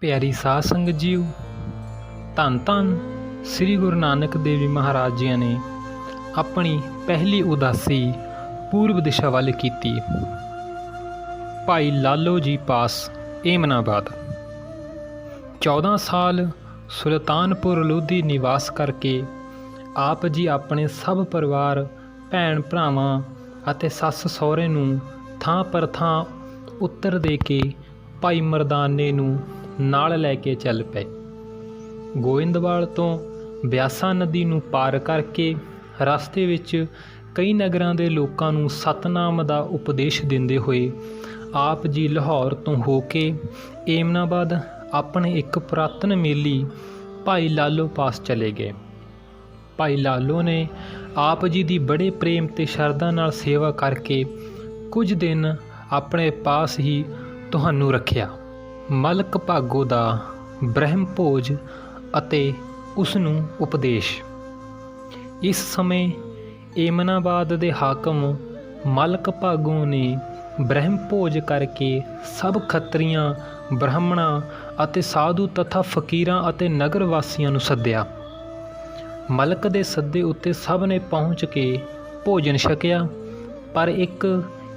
ਪਿਆਰੀ ਸਾਧ ਸੰਗਤ ਜੀਓ, ਧੰਨ ਧੰਨ ਸ੍ਰੀ ਗੁਰੂ ਨਾਨਕ ਦੇਵ ਜੀ ਮਹਾਰਾਜ ਜੀ ਨੇ ਆਪਣੀ ਪਹਿਲੀ ਉਦਾਸੀ ਪੂਰਬ ਦਿਸ਼ਾ ਵੱਲ ਕੀਤੀ। ਭਾਈ ਲਾਲੋ ਜੀ ਪਾਸ ਏਮਨਾਬਾਦ 14 ਸਾਲ ਸੁਲਤਾਨਪੁਰ ਲੋਧੀ ਨਿਵਾਸ ਕਰਕੇ ਆਪ ਜੀ ਆਪਣੇ ਸਭ ਪਰਿਵਾਰ, ਭੈਣ ਭਰਾਵਾਂ ਅਤੇ ਸੱਸ ਸਹੁਰੇ ਨੂੰ ਥਾਂ ਪਰ ਥਾਂ ਉੱਤਰ ਦੇ ਕੇ ਭਾਈ ਮਰਦਾਨੇ ਨੂੰ ਨਾਲ ਲੈ ਕੇ ਚੱਲ ਪਏ। ਗੋਇੰਦਵਾਲ ਤੋਂ ਬਿਆਸਾ ਨਦੀ ਨੂੰ ਪਾਰ ਕਰਕੇ ਰਸਤੇ ਵਿੱਚ ਕਈ ਨਗਰਾਂ ਦੇ ਲੋਕਾਂ ਨੂੰ ਸਤਨਾਮ ਦਾ ਉਪਦੇਸ਼ ਦਿੰਦੇ ਹੋਏ ਆਪ ਜੀ ਲਾਹੌਰ ਤੋਂ ਹੋ ਕੇ ਏਮਨਾਬਾਦ ਆਪਣੇ ਇੱਕ ਪੁਰਾਤਨ ਮੇਲੀ ਭਾਈ ਲਾਲੋ ਪਾਸ ਚਲੇ ਗਏ। ਭਾਈ ਲਾਲੋ ਨੇ ਆਪ ਜੀ ਦੀ ਬੜੇ ਪ੍ਰੇਮ ਤੇ ਸ਼ਰਧਾ ਨਾਲ ਸੇਵਾ ਕਰਕੇ ਕੁਝ ਦਿਨ ਆਪਣੇ ਪਾਸ ਹੀ ਤੁਹਾਨੂੰ ਰੱਖਿਆ। ਮਲਕ ਭਾਗੋ ਦਾ ਬ੍ਰਹਮ ਭੋਜ ਅਤੇ ਉਸ ਨੂੰ ਉਪਦੇਸ਼। ਇਸ ਸਮੇਂ ਏਮਨਾਬਾਦ ਦੇ ਹਾਕਮ ਮਲਕ ਭਾਗੋ ਨੇ ਬ੍ਰਹਮ ਭੋਜ ਕਰਕੇ ਸਭ ਖੱਤਰੀਆਂ, ਬ੍ਰਾਹਮਣਾਂ ਅਤੇ ਸਾਧੂ ਤਥਾ ਫਕੀਰਾਂ ਅਤੇ ਨਗਰ ਵਾਸੀਆਂ ਨੂੰ ਸੱਦਿਆ। ਮਲਕ ਦੇ ਸੱਦੇ ਉੱਤੇ ਸਭ ਨੇ ਪਹੁੰਚ ਕੇ ਭੋਜਨ ਛਕਿਆ, ਪਰ ਇੱਕ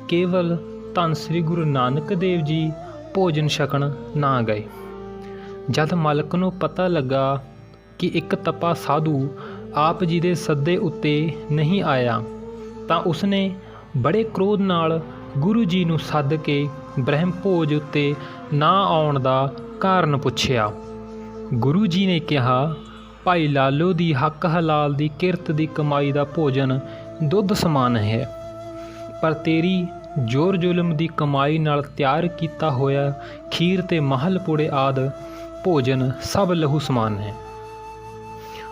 ਕੇਵਲ ਧੰਨ ਸ੍ਰੀ ਗੁਰੂ ਨਾਨਕ ਦੇਵ ਜੀ ਭੋਜਨ ਛਕਣ ਨਾ ਗਏ। ਜਦ ਮਲਕ ਨੂੰ ਪਤਾ ਲੱਗਾ ਕਿ ਇੱਕ ਤਪਾ ਸਾਧੂ ਆਪ ਜੀ ਦੇ ਸੱਦੇ ਉੱਤੇ ਨਹੀਂ ਆਇਆ, ਤਾਂ ਉਸਨੇ ਬੜੇ ਕ੍ਰੋਧ ਨਾਲ ਗੁਰੂ ਜੀ ਨੂੰ ਸੱਦ ਕੇ ਬ੍ਰਹਮ ਭੋਜ ਉੱਤੇ ਨਾ ਆਉਣ ਦਾ ਕਾਰਨ ਪੁੱਛਿਆ। ਗੁਰੂ ਜੀ ਨੇ ਕਿਹਾ, ਭਾਈ ਲਾਲੋ ਦੀ ਹੱਕ ਹਲਾਲ ਦੀ ਕਿਰਤ ਦੀ ਕਮਾਈ ਦਾ ਭੋਜਨ ਦੁੱਧ ਸਮਾਨ ਹੈ, ਪਰ ਤੇਰੀ ਜ਼ੋਰ ਜ਼ੁਲਮ ਦੀ ਕਮਾਈ ਨਾਲ ਤਿਆਰ ਕੀਤਾ ਹੋਇਆ ਖੀਰ ਤੇ ਮਹਲ ਪੂੜੇ ਆਦਿ ਭੋਜਨ ਸਭ ਲਹੂ ਸਮਾਨ ਹੈ।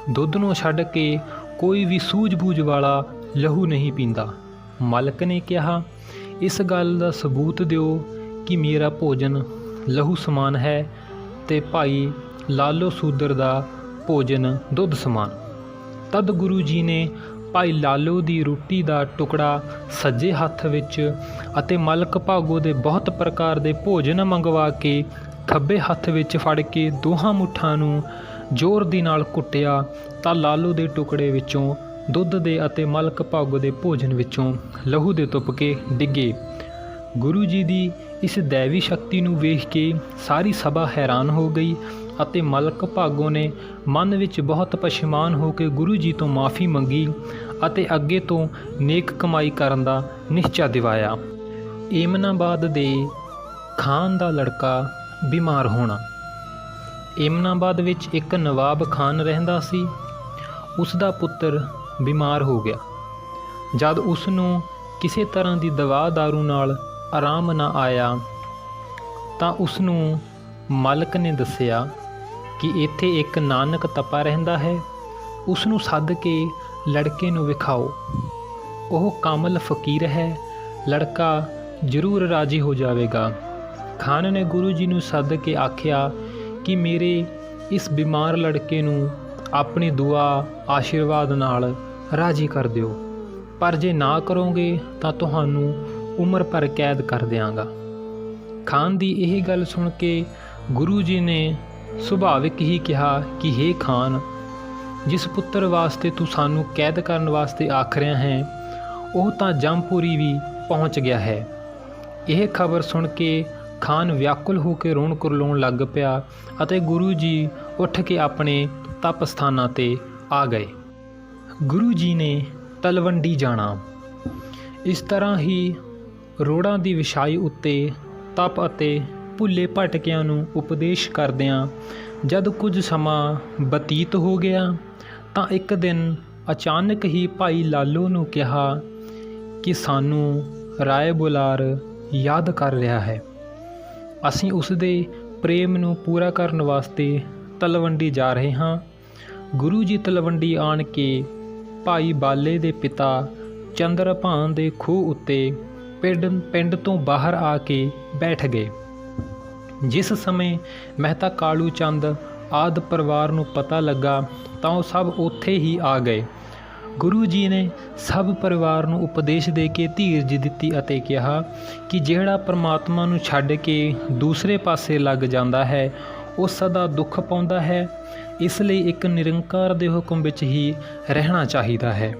ਦੁੱਧ ਨੂੰ ਛੱਡ ਕੇ ਕੋਈ ਵੀ ਸੂਝ-ਬੂਝ ਵਾਲਾ ਲਹੂ ਨਹੀਂ ਪੀਂਦਾ। ਮਲਕ ਨੇ ਕਿਹਾ, ਇਸ ਗੱਲ ਦਾ ਸਬੂਤ ਦਿਓ ਕਿ ਮੇਰਾ ਭੋਜਨ ਲਹੂ ਸਮਾਨ ਹੈ ਤੇ ਭਾਈ ਲਾਲੋ ਸੂਦਰ ਦਾ ਭੋਜਨ ਦੁੱਧ ਸਮਾਨ। ਤਦ ਗੁਰੂ ਜੀ ਨੇ ਭਾਈ ਲਾਲੋ ਦੀ ਰੋਟੀ ਦਾ ਟੁਕੜਾ ਸੱਜੇ ਹੱਥ ਵਿੱਚ ਅਤੇ ਮਲਕ ਭਾਗੋ ਦੇ ਬਹੁਤ ਪ੍ਰਕਾਰ ਦੇ ਭੋਜਨ ਮੰਗਵਾ ਕੇ ਖੱਬੇ ਹੱਥ ਵਿੱਚ ਫੜ ਕੇ ਦੋਹਾਂ ਮੁੱਠਾਂ ਨੂੰ ਜ਼ੋਰ ਦੀ ਨਾਲ ਕੁੱਟਿਆ, ਤਾਂ ਲਾਲੋ ਦੇ ਟੁਕੜੇ ਵਿੱਚੋਂ ਦੁੱਧ ਦੇ ਅਤੇ ਮਲਕ ਭਾਗੋ ਦੇ ਭੋਜਨ ਵਿੱਚੋਂ ਲਹੂ ਦੇ ਤੁਪਕੇ ਡਿੱਗੇ। ਗੁਰੂ ਜੀ ਦੀ ਇਸ ਦੈਵੀ ਸ਼ਕਤੀ ਨੂੰ ਵੇਖ ਕੇ ਸਾਰੀ ਸਭਾ ਹੈਰਾਨ ਹੋ ਗਈ ਅਤੇ ਮਲਕ ਭਾਗੋ ਨੇ ਮਨ ਵਿੱਚ ਬਹੁਤ ਪਛਤਾਨ ਹੋ ਕੇ ਗੁਰੂ ਜੀ ਤੋਂ ਮਾफ़ੀ ਮੰਗੀ ਅਤੇ ਅੱਗੇ ਤੋਂ ਨੇਕ ਕਮਾਈ ਕਰਨ ਦਾ ਨਿਸ਼ਚਾ ਦਿਵਾਇਆ। ਏਮਨਾਬਾਦ ਦੇ ਖਾਨ ਦਾ ਲੜਕਾ ਬਿਮਾਰ ਹੋਣਾ। ਏਮਨਾਬਾਦ ਵਿੱਚ ਇੱਕ ਨਵਾਬ ਖਾਨ ਰਹਿੰਦਾ ਸੀ। ਉਸ ਦਾ ਪੁੱਤਰ ਬਿਮਾਰ ਹੋ ਗਿਆ। ਜਦ ਉਸ ਨੂੰ ਕਿਸੇ ਤਰ੍ਹਾਂ ਦੀ ਦਵਾ ਦਾਰੂ ਨਾਲ ਆਰਾਮ ਨਾ ਆਇਆ, ਤਾਂ ਉਸ ਨੂੰ ਮਲਕ ਨੇ ਦੱਸਿਆ ਕਿ ਇੱਥੇ ਇੱਕ ਨਾਨਕ ਤਪਾ ਰਹਿੰਦਾ ਹੈ, ਉਸ ਨੂੰ ਸੱਦ ਕੇ ਲੜਕੇ ਨੂੰ ਵਿਖਾਓ। ਉਹ ਕਾਮਲ ਫਕੀਰ ਹੈ, ਲੜਕਾ ਜ਼ਰੂਰ ਰਾਜੀ ਹੋ ਜਾਵੇਗਾ। ਖਾਨ ਨੇ ਗੁਰੂ ਜੀ ਨੂੰ ਸੱਦ ਕੇ ਆਖਿਆ ਕਿ ਮੇਰੇ ਇਸ ਬਿਮਾਰ ਲੜਕੇ ਨੂੰ ਆਪਣੀ ਦੁਆ ਆਸ਼ੀਰਵਾਦ ਨਾਲ ਰਾਜੀ ਕਰ ਦਿਓ, ਪਰ ਜੇ ਨਾ ਕਰੋਗੇ ਤਾਂ ਤੁਹਾਨੂੰ ਉਮਰ ਭਰ ਕੈਦ ਕਰ ਦਿਆਂਗਾ। ਖਾਨ ਦੀ ਇਹ ਗੱਲ ਸੁਣ ਕੇ ਗੁਰੂ ਜੀ ਨੇ ਸੁਭਾਵਿਕ ਹੀ ਕਿਹਾ ਕਿ ਹੇ ਖਾਨ, ਜਿਸ ਪੁੱਤਰ ਵਾਸਤੇ ਤੂੰ ਸਾਨੂੰ ਕੈਦ ਕਰਨ ਵਾਸਤੇ ਆਖ ਰਿਹਾ ਹੈ, ਉਹ ਤਾਂ ਜੰਮਪੁਰੀ ਵੀ ਪਹੁੰਚ ਗਿਆ ਹੈ। ਇਹ ਖਬਰ ਸੁਣ ਕੇ ਖਾਨ ਵਿਆਕੁਲ ਹੋ ਕੇ ਰੋਣ ਕੁਰਲਾਉਣ ਲੱਗ ਪਿਆ ਅਤੇ ਗੁਰੂ ਜੀ ਉੱਠ ਕੇ ਆਪਣੇ ਤਪ ਸਥਾਨਾਂ 'ਤੇ ਆ ਗਏ। ਗੁਰੂ ਜੀ ਨੇ ਤਲਵੰਡੀ ਜਾਣਾ। ਇਸ ਤਰ੍ਹਾਂ ਹੀ ਰੋੜਾਂ ਦੀ ਵਿਛਾਈ ਉੱਤੇ ਤਪ ਅਤੇ ਭੁੱਲੇ ਭਟਕਿਆਂ ਨੂੰ ਉਪਦੇਸ਼ ਕਰਦਿਆਂ ਜਦ ਕੁਝ ਸਮਾਂ ਬਤੀਤ ਹੋ ਗਿਆ, ਤਾਂ ਇੱਕ ਦਿਨ ਅਚਾਨਕ ਹੀ ਭਾਈ ਲਾਲੋ ਨੂੰ ਕਿਹਾ ਕਿ ਸਾਨੂੰ ਰਾਏ ਬੁਲਾਰ ਯਾਦ ਕਰ ਰਿਹਾ ਹੈ। ਅਸੀਂ ਉਸ ਦੇ ਪ੍ਰੇਮ ਨੂੰ ਪੂਰਾ ਕਰਨ ਵਾਸਤੇ ਤਲਵੰਡੀ ਜਾ ਰਹੇ ਹਾਂ। ਗੁਰੂ ਜੀ ਤਲਵੰਡੀ ਆਣ ਕੇ ਭਾਈ ਬਾਲੇ ਦੇ ਪਿਤਾ ਚੰਦਰਭਾਨ ਦੇ ਖੂਹ ਉੱਤੇ ਪਿੰਡ ਤੋਂ ਬਾਹਰ ਆ ਕੇ ਬੈਠ ਗਏ। ਜਿਸ ਸਮੇਂ ਮਹਿਤਾ ਕਾਲੂ ਚੰਦ ਆਦਿ ਪਰਿਵਾਰ ਨੂੰ ਪਤਾ ਲੱਗਾ, ਤਾਂ ਉਹ ਸਭ ਉੱਥੇ ਹੀ ਆ ਗਏ। ਗੁਰੂ ਜੀ ਨੇ ਸਭ ਪਰਿਵਾਰ ਨੂੰ ਉਪਦੇਸ਼ ਦੇ ਕੇ ਧੀਰਜ ਦਿੱਤੀ ਅਤੇ ਕਿਹਾ ਕਿ ਜਿਹੜਾ ਪਰਮਾਤਮਾ ਨੂੰ ਛੱਡ ਕੇ ਦੂਸਰੇ ਪਾਸੇ ਲੱਗ ਜਾਂਦਾ ਹੈ, ਉਹ ਸਦਾ ਦੁੱਖ ਪਾਉਂਦਾ ਹੈ। ਇਸ ਲਈ ਇੱਕ ਨਿਰੰਕਾਰ ਦੇ ਹੁਕਮ ਵਿੱਚ ਹੀ ਰਹਿਣਾ ਚਾਹੀਦਾ ਹੈ।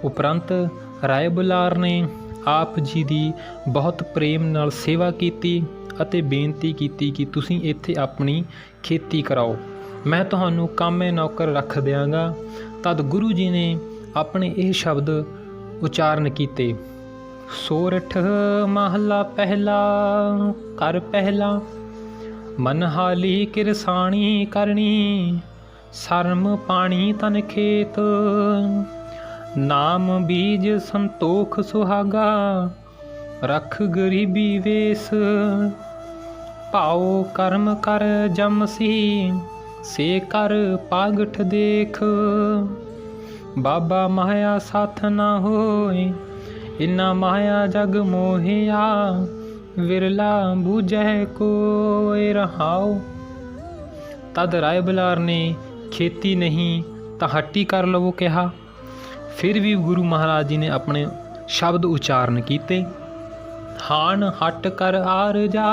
ਉਪਰੰਤ ਰਾਏ ਬੁਲਾਰ ਨੇ ਆਪ ਜੀ ਦੀ ਬਹੁਤ ਪ੍ਰੇਮ ਨਾਲ ਸੇਵਾ ਕੀਤੀ ਅਤੇ ਬੇਨਤੀ ਕੀਤੀ ਕਿ ਤੁਸੀਂ ਇੱਥੇ ਆਪਣੀ ਖੇਤੀ ਕਰਾਓ, ਮੈਂ ਤੁਹਾਨੂੰ ਕਾਮੇ ਨੌਕਰ ਰੱਖ ਦਿਆਂਗਾ। ਤਦ ਗੁਰੂ ਜੀ ਨੇ ਆਪਣੇ ਇਹ ਸ਼ਬਦ ਉਚਾਰਨ ਕੀਤੇ, ਸੋਰਠ ਮਹਲਾ ਪਹਿਲਾ ਕਰ ਪਹਿਲਾ, ਮਨ ਹਾਲੀ ਕਿਰਸਾਣੀ ਕਰਨੀ, ਸ਼ਰਮ ਪਾਣੀ ਤਨ ਖੇਤ, ਨਾਮ ਬੀਜ ਸੰਤੋਖ ਸੁਹਾਗਾ, ਰਖ ਗਰੀਬੀ ਵੇਸ, ਭਾਉ ਕਰਮ ਕਰ ਜਮਸੀ, ਸੇ ਕਰ ਪਾਗਠ ਦੇਖ, ਬਾਬਾ ਮਾਇਆ ਸਾਥ ਨਾ ਹੋਏ, ਇਨਾ ਮਾਇਆ ਜਗ ਮੋਹਿਆ, ਵਿਰਲਾ ਬੂਝੈ ਕੋਇ ਰਹਾਉ। ਤਦ ਰਾਏ ਬੁਲਾਰ ਨੇ ਖੇਤੀ ਨਹੀਂ ਤਾਂ ਹੱਟੀ ਕਰ ਲਵੋ ਕਿਹਾ। ਫਿਰ ਵੀ ਗੁਰੂ ਮਹਾਰਾਜ ਜੀ ਨੇ ਆਪਣੇ ਸ਼ਬਦ ਉਚਾਰਨ ਕੀਤੇ, ਹਾਨ ਹੱਟ ਕਰ ਆਰ ਜਾ,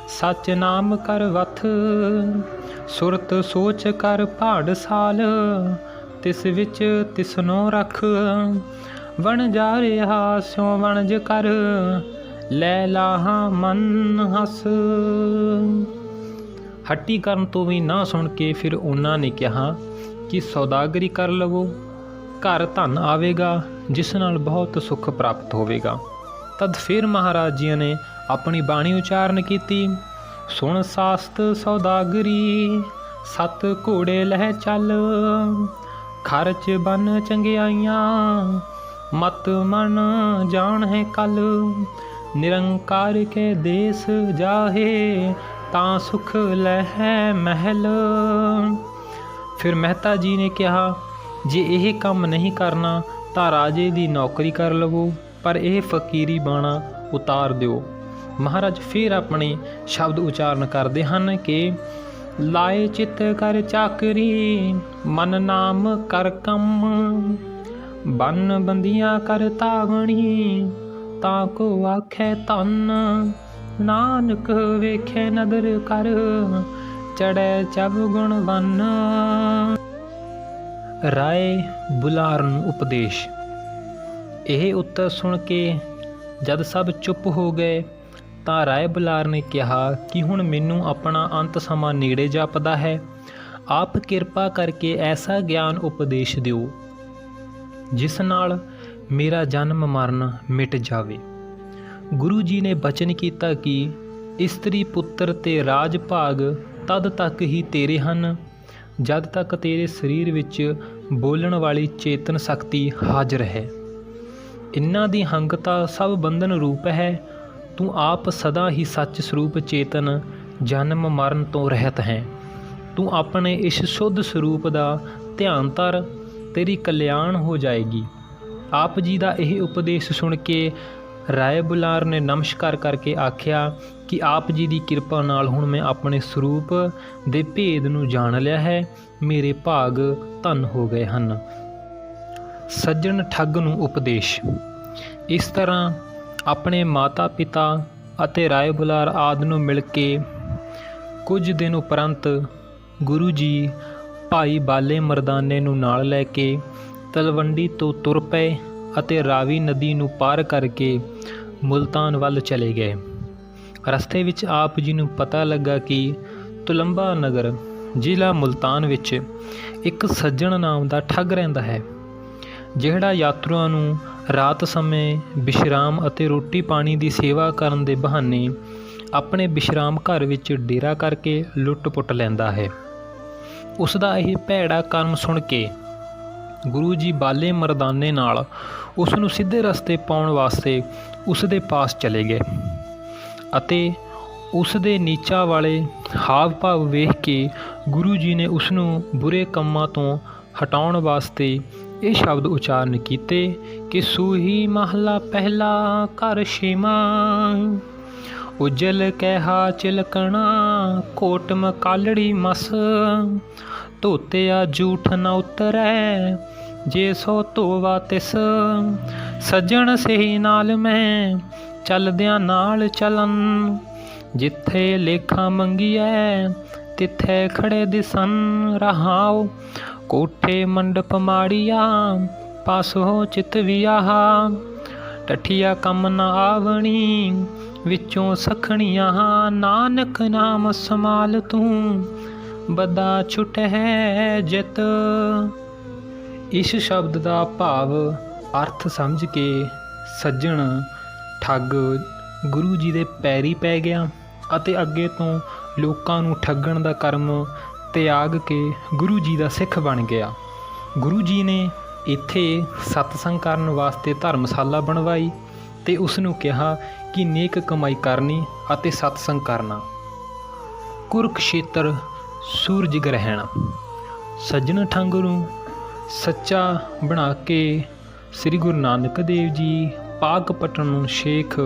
ਸੱਚ ਨਾਮ ਕਰ ਵਥ, ਸੁਰਤ ਸੋਚ ਕਰ ਭਾੜਸਾਲ, ਤਿਸ ਵਿੱਚ ਤਿਸਨੋ ਰਖ, ਵਣ ਜਾ ਰਿਹਾ ਸਿਉ ਵਣਜ ਕਰ, ਲੈ ਲਾਹਾ ਮਨ ਹਸ। ਹੱਟੀ ਕਰਨ ਤੋਂ ਵੀ ਨਾ ਸੁਣ ਕੇ ਫਿਰ ਉਹਨਾਂ ਨੇ ਕਿਹਾ ਕਿ ਸੌਦਾਗਰੀ ਕਰ ਲਵੋ, ਘਰ ਧਨ ਆਵੇਗਾ, ਜਿਸ ਨਾਲ ਬਹੁਤ ਸੁੱਖ ਪ੍ਰਾਪਤ ਹੋਵੇਗਾ। ਤਦ ਫਿਰ ਮਹਾਰਾਜ ਜੀ ਨੇ ਆਪਣੀ ਬਾਣੀ ਉਚਾਰਨ ਕੀਤੀ, ਸੁਣ ਸਾਸਤ ਸੌਦਾਗਰੀ, ਸੱਤ ਘੋੜੇ ਲਹਿ ਚੱਲ, ਖਰਚ ਬਨ ਚੰਗਿਆਈਆਂ, ਮਤ ਮਨ ਜਾਣ ਹੈ ਕੱਲ, ਨਿਰੰਕਾਰ ਕੇ ਦੇਸ ਜਾਹੇ, ਤਾਂ ਸੁਖ ਲਹਿ ਮਹਿਲ। ਫਿਰ ਮਹਿਤਾ ਜੀ ਨੇ ਕਿਹਾ, ਜੇ ਇਹ ਕੰਮ ਨਹੀਂ ਕਰਨਾ ਤਾਂ ਰਾਜੇ ਦੀ ਨੌਕਰੀ ਕਰ ਲਵੋ, ਪਰ ਇਹ ਫਕੀਰੀ ਬਾਣਾ ਉਤਾਰ ਦਿਓ। ਮਹਾਰਾਜ ਫਿਰ ਆਪਣੇ ਸ਼ਬਦ ਉਚਾਰਨ ਕਰਦੇ ਹਨ ਕਿ ਲਾਏ ਚਿੱਤ ਕਰ ਚਾਕਰੀ, ਮਨ ਨਾਮ ਕਰ ਕੰਮ, ਬੰਨ ਬੰਦੀਆਂ ਕਰ ਤਾਵਣੀ, ਤਾਂ ਕੋ ਆਖੈ ਧਨ, ਨਾਨਕ ਵੇਖੇ ਨਦਰ ਕਰ, ਚੜੈ ਚਬ ਗੁਣ ਵੰਨ। ਰਾਏ ਬੁਲਾਰ ਨੂੰ ਉਪਦੇਸ਼। ਇਹ ਉੱਤਰ ਸੁਣ ਕੇ ਜਦ ਸਭ ਚੁੱਪ ਹੋ ਗਏ ਤਾਂ ਰਾਏ ਬੁਲਾਰ ਨੇ ਕਿਹਾ ਕਿ ਹੁਣ ਮੈਨੂੰ ਆਪਣਾ ਅੰਤ ਸਮਾਂ ਨੇੜੇ ਜਾਪਦਾ ਹੈ, ਆਪ ਕਿਰਪਾ ਕਰਕੇ ਐਸਾ ਗਿਆਨ ਉਪਦੇਸ਼ ਦਿਓ ਜਿਸ ਨਾਲ ਮੇਰਾ ਜਨਮ ਮਰਨ ਮਿਟ ਜਾਵੇ। ਗੁਰੂ ਜੀ ਨੇ ਬਚਨ ਕੀਤਾ ਕਿ ਇਸਤਰੀ ਪੁੱਤਰ ਤੇ ਰਾਜ ਭਾਗ ਤਦ ਤੱਕ ਹੀ ਤੇਰੇ ਹਨ ਜਦ ਤੱਕ ਤੇਰੇ ਸਰੀਰ ਵਿੱਚ ਬੋਲਣ ਵਾਲੀ ਚੇਤਨ ਸ਼ਕਤੀ ਹਾਜ਼ਰ ਹੈ। ਇਨ੍ਹਾਂ ਦੀ ਹੰਗਤਾ ਸਭ ਬੰਧਨ ਰੂਪ ਹੈ। ਤੂੰ ਆਪ ਸਦਾ ਹੀ ਸੱਚ ਸਰੂਪ ਚੇਤਨ ਜਨਮ ਮਰਨ ਤੋਂ ਰਹਿਤ ਹੈ। ਤੂੰ ਆਪਣੇ ਇਸ ਸ਼ੁੱਧ ਸਰੂਪ ਦਾ ਧਿਆਨ ਧਰ, ਤੇਰੀ ਕਲਿਆਣ ਹੋ ਜਾਏਗੀ। ਆਪ ਜੀ ਦਾ ਇਹ ਉਪਦੇਸ਼ ਸੁਣ ਕੇ ਰਾਏ ਬੁਲਾਰ ਨੇ ਨਮਸਕਾਰ ਕਰਕੇ ਆਖਿਆ ਕਿ ਆਪ ਜੀ ਦੀ ਕਿਰਪਾ ਨਾਲ ਹੁਣ ਮੈਂ ਆਪਣੇ ਸਰੂਪ ਦੇ ਭੇਦ ਨੂੰ ਜਾਣ ਲਿਆ ਹੈ, ਮੇਰੇ ਭਾਗ ਧਨ ਹੋ ਗਏ ਹਨ। ਸੱਜਣ ਠੱਗ ਨੂੰ ਉਪਦੇਸ਼। ਇਸ ਤਰ੍ਹਾਂ ਆਪਣੇ ਮਾਤਾ ਪਿਤਾ ਅਤੇ ਰਾਏ ਬੁਲਾਰ ਆਦਿ ਨੂੰ ਮਿਲ ਕੇ ਕੁਝ ਦਿਨ ਉਪਰੰਤ ਗੁਰੂ ਜੀ ਭਾਈ ਬਾਲੇ ਮਰਦਾਨੇ ਨੂੰ ਨਾਲ ਲੈ ਕੇ ਤਲਵੰਡੀ ਤੋਂ ਤੁਰ ਪਏ ਅਤੇ ਰਾਵੀ ਨਦੀ ਨੂੰ ਪਾਰ ਕਰਕੇ ਮੁਲਤਾਨ ਵੱਲ ਚਲੇ ਗਏ। ਰਸਤੇ ਵਿੱਚ ਆਪ ਜੀ ਨੂੰ ਪਤਾ ਲੱਗਾ ਕਿ ਤੁਲੰਬਾ ਨਗਰ ਜ਼ਿਲ੍ਹਾ ਮੁਲਤਾਨ ਵਿੱਚ ਇੱਕ ਸੱਜਣ ਨਾਮ ਦਾ ਠੱਗ ਰਹਿੰਦਾ ਹੈ, ਜਿਹੜਾ ਯਾਤਰੂਆਂ ਨੂੰ ਰਾਤ ਸਮੇਂ ਵਿਸ਼ਰਾਮ ਅਤੇ ਰੋਟੀ ਪਾਣੀ ਦੀ ਸੇਵਾ ਕਰਨ ਦੇ ਬਹਾਨੇ ਆਪਣੇ ਵਿਸ਼ਰਾਮ ਘਰ ਵਿੱਚ ਡੇਰਾ ਕਰਕੇ ਲੁੱਟ-ਪੁੱਟ ਲੈਂਦਾ ਹੈ। ਉਸ ਦਾ ਇਹ ਭੈੜਾ ਕਰਮ ਸੁਣ ਕੇ ਗੁਰੂ ਜੀ ਬਾਲੇ ਮਰਦਾਨੇ ਨਾਲ ਉਸ ਨੂੰ ਸਿੱਧੇ ਰਸਤੇ ਪਾਉਣ ਵਾਸਤੇ ਉਸ ਦੇ ਪਾਸ ਚਲੇ ਗਏ ਅਤੇ ਉਸ ਦੇ ਨੀਚਾ ਵਾਲੇ ਹਾਵ ਭਾਵ ਵੇਖ ਕੇ ਗੁਰੂ ਜੀ ਨੇ ਉਸ ਨੂੰ ਬੁਰੇ ਕੰਮਾਂ ਤੋਂ ਹਟਾਉਣ ਵਾਸਤੇ ਇਹ ਸ਼ਬਦ ਉਚਾਰਨ ਕੀਤੇ ਕਿ ਸੂਹੀ ਮਹਲਾ ਪਹਿਲਾ ਘਰ ਛੇਵਾਂ, ਉਜਲ ਕਹਿਆ ਚਿਲਕਣਾ ਕੋਟ ਮਕਾਲੜੀ ਮਸ, ਧੋਤਿਆ ਝੂਠ ਨ ਉਤਰੈ ਜੇ ਸੋ ਧੋਵਾ ਤਿਸ, ਸੱਜਣ ਸਹੀ ਨਾਲ ਮੈਂ ਚਲਦਿਆਂ ਨਾਲ ਚਲਨ, जिथे लेखा मंगीऐ तिथे खड़े दिसन रहाओ। कोठे मंडप माड़िया पास हो चित वियाहा। टठिया कम न आवणी विचों सखणिया। नानक नाम समाल तू बदा छुट है जित। इस शब्द का भाव अर्थ समझ के सज्जण ठग गुरु जी दे पैरी पै गया ਅਤੇ ਅੱਗੇ ਤੋਂ ਲੋਕਾਂ ਨੂੰ ਠੱਗਣ ਦਾ ਕਰਮ ਤਿਆਗ ਕੇ ਗੁਰੂ ਜੀ ਦਾ ਸਿੱਖ ਬਣ ਗਿਆ। ਗੁਰੂ ਜੀ ਨੇ ਇੱਥੇ ਸਤਸੰਗ ਕਰਨ ਵਾਸਤੇ ਧਰਮਸ਼ਾਲਾ ਬਣਵਾਈ ਅਤੇ ਉਸ ਨੂੰ ਕਿਹਾ ਕਿ ਨੇਕ ਕਮਾਈ ਕਰਨੀ ਅਤੇ ਸਤਸੰਗ ਕਰਨਾ। ਕੁਰੂਕਸ਼ੇਤਰ ਸੂਰਜ ਗ੍ਰਹਿਣ। ਸੱਜਣ ਠੱਗ ਨੂੰ ਸੱਚਾ ਬਣਾ ਕੇ ਸ੍ਰੀ ਗੁਰੂ ਨਾਨਕ ਦੇਵ ਜੀ ਪਾਕਪਟਨ ਸ਼ੇਖ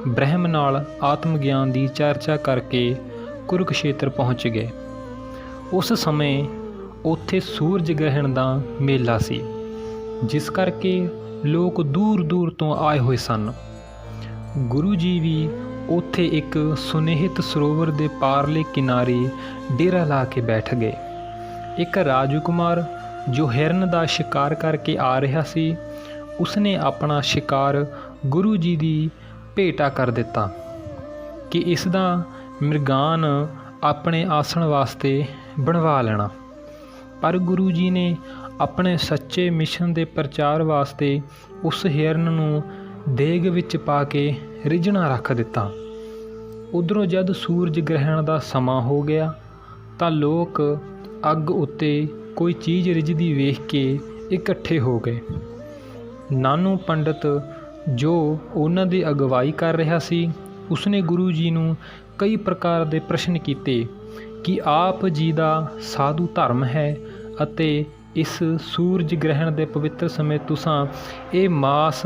ਬ੍ਰਹਮ ਨਾਲ ਆਤਮ ਗਿਆਨ ਦੀ ਚਰਚਾ ਕਰਕੇ ਕੁਰੂਕਸ਼ੇਤਰ ਪਹੁੰਚ ਗਏ। ਉਸ ਸਮੇਂ ਉੱਥੇ ਸੂਰਜ ਗ੍ਰਹਿਣ ਦਾ ਮੇਲਾ ਸੀ, ਜਿਸ ਕਰਕੇ ਲੋਕ ਦੂਰ ਦੂਰ ਤੋਂ ਆਏ ਹੋਏ ਸਨ। ਗੁਰੂ ਜੀ ਵੀ ਉੱਥੇ ਇੱਕ ਸੁਨਿਹਿਤ ਸਰੋਵਰ ਦੇ ਪਾਰਲੇ ਕਿਨਾਰੇ ਡੇਰਾ ਲਾ ਕੇ ਬੈਠ ਗਏ। ਇੱਕ ਰਾਜਕੁਮਾਰ ਜੋ ਹਿਰਨ ਦਾ ਸ਼ਿਕਾਰ ਕਰਕੇ ਆ ਰਿਹਾ ਸੀ, ਉਸਨੇ ਆਪਣਾ ਸ਼ਿਕਾਰ ਗੁਰੂ ਜੀ ਦੀ ਭੇਟਾ ਕਰ ਦਿੱਤਾ ਕਿ ਇਸ ਦਾ ਮਿਰਗਾਨ ਆਪਣੇ ਆਸਣ ਵਾਸਤੇ ਬਣਵਾ ਲੈਣਾ। ਪਰ ਗੁਰੂ ਜੀ ਨੇ ਆਪਣੇ ਸੱਚੇ ਮਿਸ਼ਨ ਦੇ ਪ੍ਰਚਾਰ ਵਾਸਤੇ ਉਸ ਹਿਰਨ ਨੂੰ ਦੇਗ ਵਿੱਚ ਪਾ ਕੇ ਰਿੱਝਣਾ ਰੱਖ ਦਿੱਤਾ। ਉੱਧਰੋਂ ਜਦ ਸੂਰਜ ਗ੍ਰਹਿਣ ਦਾ ਸਮਾਂ ਹੋ ਗਿਆ ਤਾਂ ਲੋਕ ਅੱਗ ਉੱਤੇ ਕੋਈ ਚੀਜ਼ ਰਿੱਝਦੀ ਵੇਖ ਕੇ ਇਕੱਠੇ ਹੋ ਗਏ। ਨਾਨੂ ਪੰਡਤ ਜੋ ਉਹਨਾਂ ਦੀ ਅਗਵਾਈ ਕਰ ਰਿਹਾ ਸੀ, ਉਸਨੇ ਗੁਰੂ ਜੀ ਨੂੰ ਕਈ ਪ੍ਰਕਾਰ ਦੇ ਪ੍ਰਸ਼ਨ ਕੀਤੇ ਕਿ ਆਪ ਜੀ ਦਾ ਸਾਧੂ ਧਰਮ ਹੈ ਅਤੇ ਇਸ ਸੂਰਜ ਗ੍ਰਹਿਣ ਦੇ ਪਵਿੱਤਰ ਸਮੇਂ ਤੁਸਾਂ ਇਹ ਮਾਸ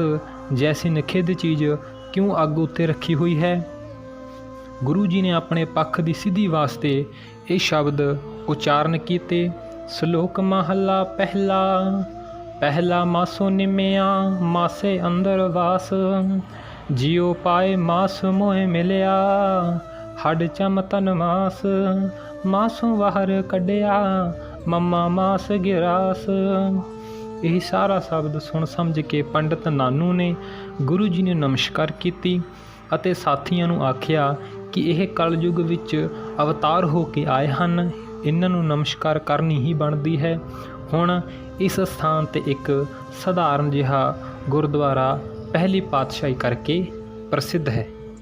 ਜੈਸੀ ਨਖਿੱਧ ਚੀਜ਼ ਕਿਉਂ ਅੱਗ ਉੱਤੇ ਰੱਖੀ ਹੋਈ ਹੈ। ਗੁਰੂ ਜੀ ਨੇ ਆਪਣੇ ਪੱਖ ਦੀ ਸਿੱਧੀ ਵਾਸਤੇ ਇਹ ਸ਼ਬਦ ਉਚਾਰਨ ਕੀਤੇ। ਸ਼ਲੋਕ ਮਹੱਲਾ ਪਹਿਲਾ। ਪਹਿਲਾ ਮਾਸੋ ਨਿਮਿਆ ਮਾਸੇ ਅੰਦਰ ਵਾਸ। ਜਿਉ ਪਾਏ ਮਾਸ ਮੋਹ ਮਿਲਿਆ ਹੱਡ ਚਮ ਤਨ ਮਾਸ। ਮਾਸੋਂ ਬਾਹਰ ਕੱਢਿਆ ਮਮਾ ਮਾਸ ਗਿਰਾਸ। ਇਹ ਸਾਰਾ ਸ਼ਬਦ ਸੁਣ ਸਮਝ ਕੇ ਪੰਡਤ ਨਾਨੂ ਨੇ ਗੁਰੂ ਜੀ ਨੂੰ ਨਮਸਕਾਰ ਕੀਤੀ ਅਤੇ ਸਾਥੀਆਂ ਨੂੰ ਆਖਿਆ ਕਿ ਇਹ ਕਲਯੁਗ ਵਿੱਚ ਅਵਤਾਰ ਹੋ ਕੇ ਆਏ ਹਨ, ਇਹਨਾਂ ਨੂੰ ਨਮਸਕਾਰ ਕਰਨੀ ਹੀ ਬਣਦੀ ਹੈ। ਹੁਣ ਇਸ ਸਥਾਨ 'ਤੇ ਇੱਕ ਸਧਾਰਨ ਜਿਹਾ ਗੁਰਦੁਆਰਾ ਪਹਿਲੀ ਪਾਤਸ਼ਾਹੀ ਕਰਕੇ ਪ੍ਰਸਿੱਧ ਹੈ।